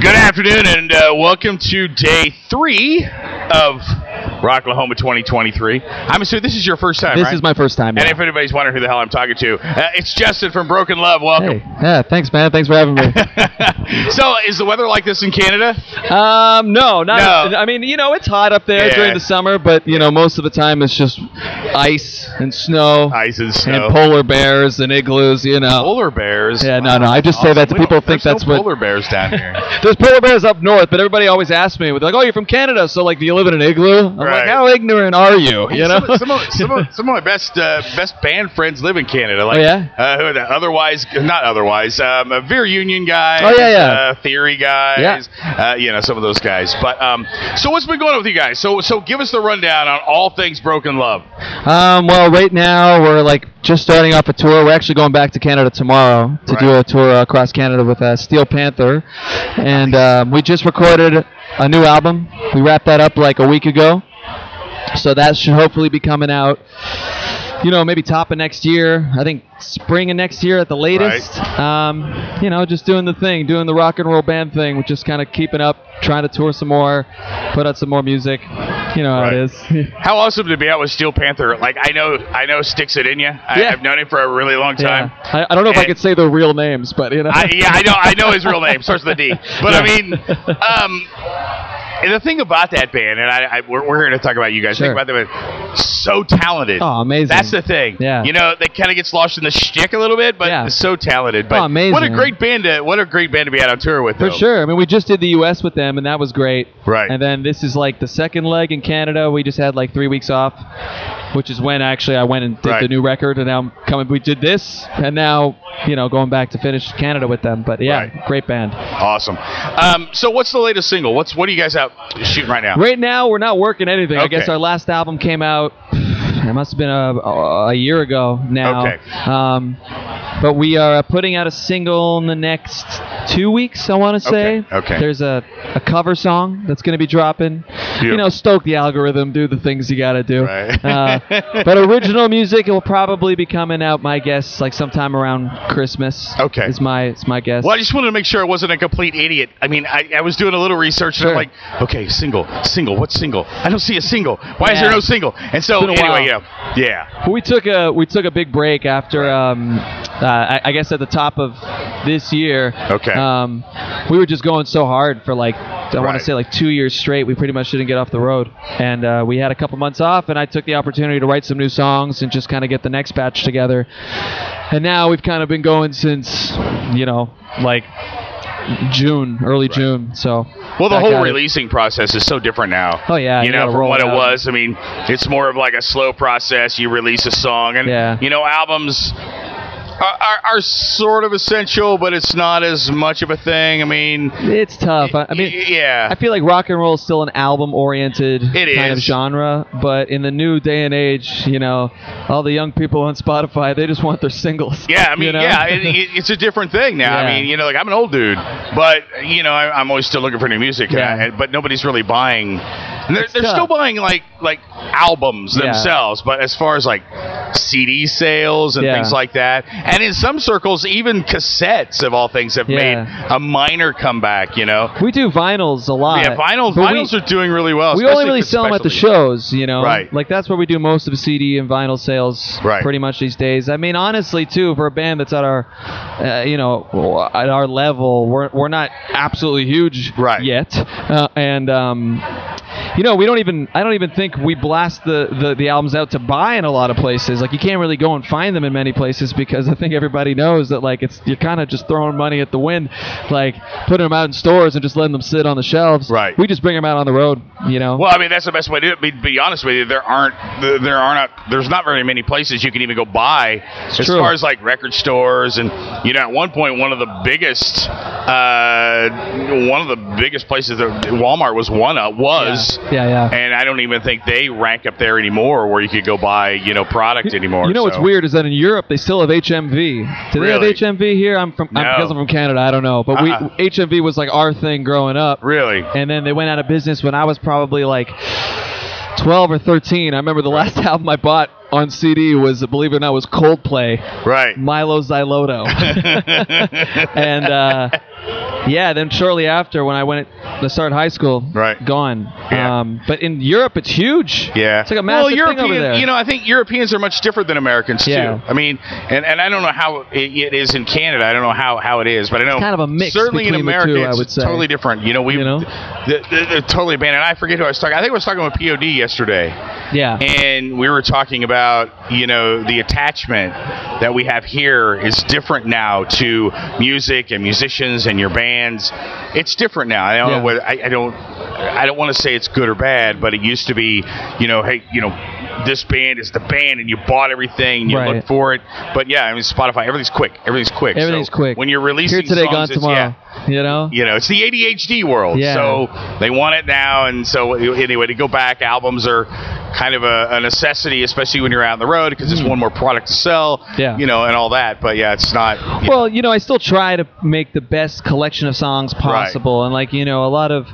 Good afternoon, and welcome to day 3 of Rocklahoma 2023. I'm assuming this is your first time, This right? is my first time. And Yeah. if anybody's wondering who the hell I'm talking to, it's Justin from Broken Love. Welcome. Hey, yeah, thanks, man. Thanks for having me. So, is the weather like this in Canada? No, not. No. I mean, it's hot up there Yeah. during the summer, but most of the time it's just ice and snow, Ice and snow. and polar bears and igloos. Polar bears? Yeah, no. I just say that to people think that's no what. polar bears down here. There's polar bears up north, but everybody always asks me, they're like, "Oh, you're from Canada, so like, do you live in an igloo?" I'm Right. like, "How ignorant are you?" Some of my best band friends live in Canada. Like, Oh, yeah? Who are the not otherwise. Veer Union guys. Oh, yeah. Theory guys. Yeah. Some of those guys. But so what's been going on with you guys? So give us the rundown on all things Broken Love. Well, right now we're like just starting off a tour. We're actually going back to Canada tomorrow to do a tour across Canada with Steel Panther, and we just recorded a new album. We wrapped that up like a week ago, so that should hopefully be coming out. Maybe top of next year. I think spring of next year at the latest. Right. Just doing the thing, doing the rock and roll band thing, which is kind of keeping up, trying to tour some more, put out some more music. You know how it is. How awesome to be out with Steel Panther. Like, I know Sticks It In Ya. I've known him for a really long time. Yeah. I don't know if I could say their real names, but I know his real name. Starts with a D. But I mean, and the thing about that band, and we're here to talk about you guys. Sure. Think about them, so talented. Oh, amazing. That's the thing. Yeah. They kind of gets lost in the shtick a little bit, but Yeah. so talented. But amazing. What a great band to be out on tour with. For though. sure. I mean, we just did the U.S. with them, and that was great. Right. And then this is like the second leg in Canada. We just had like 3 weeks off, which is when actually I went and did the new record, and now I'm coming. We did this, and now going back to finish Canada with them. But yeah, great band. Awesome. So what's the latest single? What are you guys out shooting right now? Right now, we're not working anything. I Okay. guess our last album came out. It must have been a year ago now. Okay. But we are putting out a single in the next 2 weeks, I want to say. Okay. There's a cover song that's going to be dropping. Beautiful. Stoke the algorithm, do the things you got to do. Right. But original music will probably be coming out, my guess, like sometime around Christmas. Okay. Is my guess. Well, I just wanted to make sure I wasn't a complete idiot. I mean, I was doing a little research, and I'm like, okay, single, what's single? I don't see a single. Why is there no single? And so, anyway, yeah. We took a big break after, I guess at the top of this year. Okay. We were just going so hard for I want to say 2 years straight. We pretty much didn't get off the road, and we had a couple months off, and I took the opportunity to write some new songs and just kind of get the next batch together. And now we've kind of been going since, June, early June. So. Well, the whole releasing process is so different now. Oh, yeah. From what it was. I mean, it's more of like a slow process. You release a song, and albums are sort of essential, but it's not as much of a thing. I mean, it's tough. I feel like rock and roll is still an album-oriented kind of genre, but in the new day and age, all the young people on Spotify, they just want their singles. Yeah, I mean, it's a different thing now. Yeah. I mean, I'm an old dude, but I'm always still looking for new music. But nobody's really buying. They're still buying like albums themselves, but as far as like CD sales and things like that, and in some circles, even cassettes of all things have made a minor comeback. We do vinyls a lot. Yeah, vinyls are doing really well. We only really sell them at the shows. Right. Like that's where we do most of the CD and vinyl sales. Right. Pretty much these days. I mean, honestly, too, for a band that's at our, at our level, we're not absolutely huge yet, and. I don't even think we blast the albums out to buy in a lot of places. Like, you can't really go and find them in many places because I think everybody knows that, you're kind of just throwing money at the wind, putting them out in stores and just letting them sit on the shelves. Right. We just bring them out on the road, Well, I mean, that's the best way to do it. Be honest with you, there's not very many places you can even go buy as far as, record stores. And, at one point, one of the biggest places that Walmart was Yeah. And I don't even think they rank up there anymore where you could go buy, product anymore. What's weird is that in Europe they still have HMV. Do they have HMV here? Because I'm from Canada, I don't know. But HMV was our thing growing up. Really? And then they went out of business when I was probably 12 or 13. I remember the last album I bought on CD was, believe it or not, was Coldplay. Right. Milo Xyloto. And Yeah, then shortly after, when I went to start high school, gone. Yeah. But in Europe, it's huge. Yeah. It's like a massive thing over there. You know, I think Europeans are much different than Americans, too. I mean, and I don't know how it is in Canada. I don't know how it is, but I know it's kind of a mix certainly in America, the two, I would say. It's totally different. You know, they're totally abandoned. I forget who I was talking. I think I was talking with POD yesterday. Yeah. And we were talking about, you know, the attachment that we have here is different now to music and musicians and your bands. It's different now. I don't know whether I don't want to say it's good or bad, but it used to be, you know, hey, you know, this band is the band, and you bought everything, and you looked for it. But yeah, I mean, Spotify, everything's quick. Everything's quick. When you're releasing here today, songs, gone tomorrow. You know, it's the ADHD world. Yeah. So they want it now, and so anyway, to go back, albums are kind of a necessity, especially when you're out on the road, because there's one more product to sell. Yeah. You know, and all that. But yeah, it's not. Well, you know, I still try to make the best collection of songs possible, and like, you know, a lot of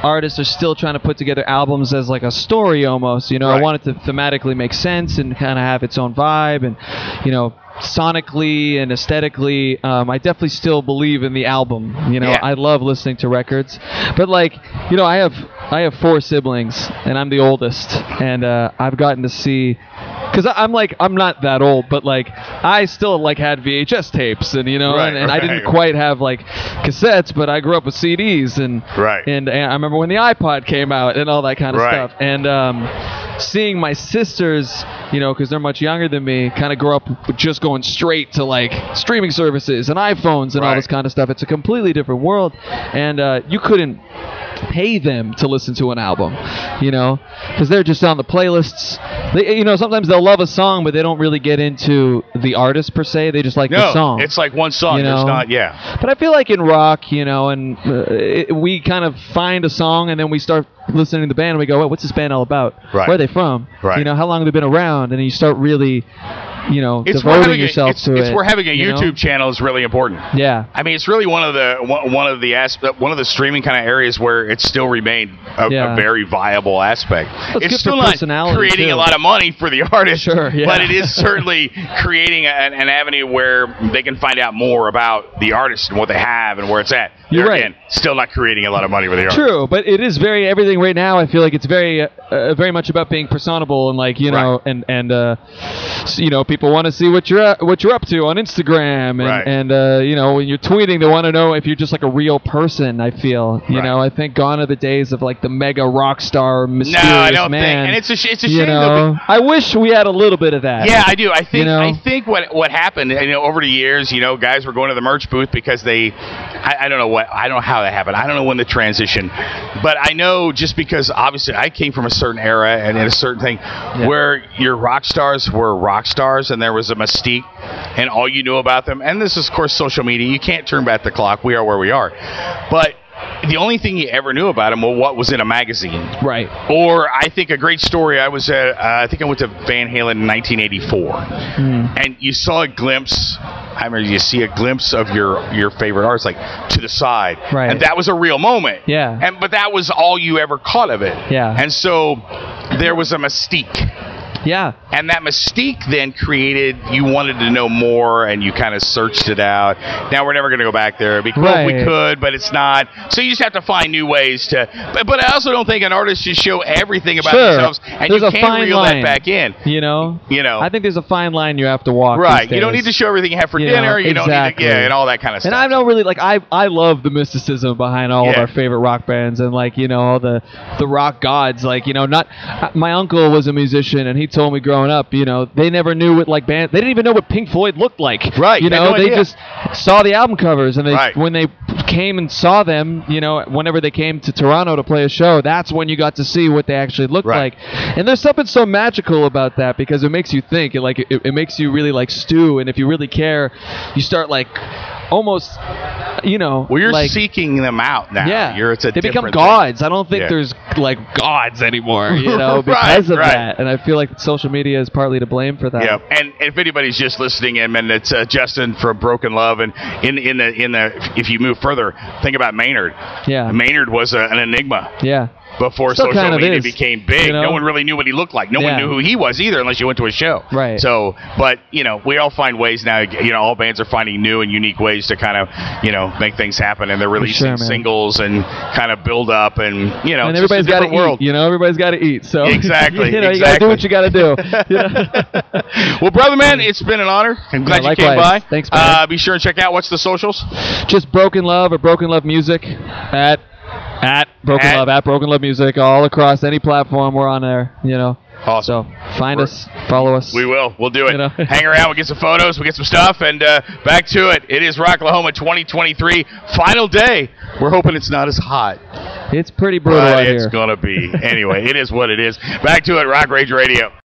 artists are still trying to put together albums as like a story almost. You know, I want it to thematically make sense and kind of have its own vibe, and you know, sonically and aesthetically, I definitely still believe in the album. You know, I love listening to records, but like, you know, I have 4 siblings, and I'm the oldest, and I've gotten to see. Because I'm not that old, but like I still like had VHS tapes, and you know, and I didn't quite have like cassettes, but I grew up with CDs, and I remember when the iPod came out and all that kind of stuff, and seeing my sisters, you know, because they're much younger than me, kind of grow up with just going straight to like streaming services and iPhones and all this kind of stuff. It's a completely different world, and you couldn't pay them to listen to an album, you know, because they're just on the playlists. They, you know, sometimes they'll love a song, but they don't really get into the artist per se. They just like the song. It's like one song. You know? There's not, But I feel like in rock, you know, and we kind of find a song, and then we start listening to the band, and we go, what's this band all about? Where are they from? You know, how long have they been around? And you start really, you know, devoting yourself to it. It's where having a YouTube channel is really important. Yeah. I mean, it's really one of the streaming kind of areas where it's still remained a very viable aspect. Well, it's still not creating a lot of money for the artist, but it is certainly creating an avenue where they can find out more about the artist and what they have and where it's at. Again, still not creating a lot of money for the artist. True, but it is everything right now. I feel like it's very much about being personable, and like, you know, and you know, people want to see what you're up to on Instagram, and you know, when you're tweeting, they want to know if you're just like a real person. I feel, you know, I think gone are the days of like the mega rock star mysterious man. And it's a shame. You know, I wish we had a little bit of that. Yeah, I do. I think what happened, you know, over the years, you know, guys were going to the merch booth because I don't know how that happened. I don't know when the transition, but I know just because obviously I came from a certain era and in a certain thing where your rock stars were rock stars, and there was a mystique, and all you knew about them. And this is, of course, social media. You can't turn back the clock. We are where we are, but the only thing you ever knew about him was what was in a magazine. Right. Or I think a great story, I was at, I think I went to Van Halen in 1984. And you saw a glimpse, I remember you see a glimpse of your favorite artist, like to the side. Right. And that was a real moment. Yeah. But that was all you ever caught of it. Yeah. And so there was a mystique. Yeah. And that mystique then created, you wanted to know more, and you kind of searched it out. Now we're never going to go back there. It'd be cool if we could, but it's not. So you just have to find new ways to. But I also don't think an artist should show everything about themselves, and there's you can't reel that back in. You know? I think there's a fine line you have to walk. Right. You don't need to show everything you have for dinner. You don't need to, and all that kind of stuff. And I don't really, like, I love the mysticism behind all of our favorite rock bands, and, like, you know, all the rock gods. Like, you know, my uncle was a musician, and he told me growing up, you know, they never knew what, like, band, they didn't even know what Pink Floyd looked like. Right. You know, they just saw the album covers, and when they came and saw them, you know, whenever they came to Toronto to play a show, that's when you got to see what they actually looked like. And there's something so magical about that, because it makes you think, it makes you really, like, stew, and if you really care, you start, like, almost, you know, well, you're like, seeking them out now. Yeah, it's a they become different gods. thing. I don't think there's like gods anymore, you know, because of that. And I feel like social media is partly to blame for that. Yeah, and if anybody's just listening in, and it's Justin from Broken Love, and in the if you move further, think about Maynard. Yeah, Maynard was an enigma. Yeah. before Still social kind of media is, became big. you know? No one really knew what he looked like. No one knew who he was either unless you went to a show. Right. So, but, you know, we all find ways now, you know, all bands are finding new and unique ways to kind of, you know, make things happen, and they're releasing singles and kind of build up, and, you know, and it's everybody's got to world. eat. You know, everybody's got to eat. So exactly. you know, you got to do what you got to do. Well, brother man, it's been an honor. I'm glad you came by. Thanks, man. Be sure and check out, what's the socials? Just Broken Love or Broken Love Music at Broken Love Music, all across any platform. We're on there, you know. Awesome. So find us, follow us. We will. We'll do it. You know? Hang around. We'll get some photos. We'll get some stuff. And back to it. It is Rocklahoma 2023. Final day. We're hoping it's not as hot. It's pretty brutal out here. It's going to be. Anyway, it is what it is. Back to it. Rock Rage Radio.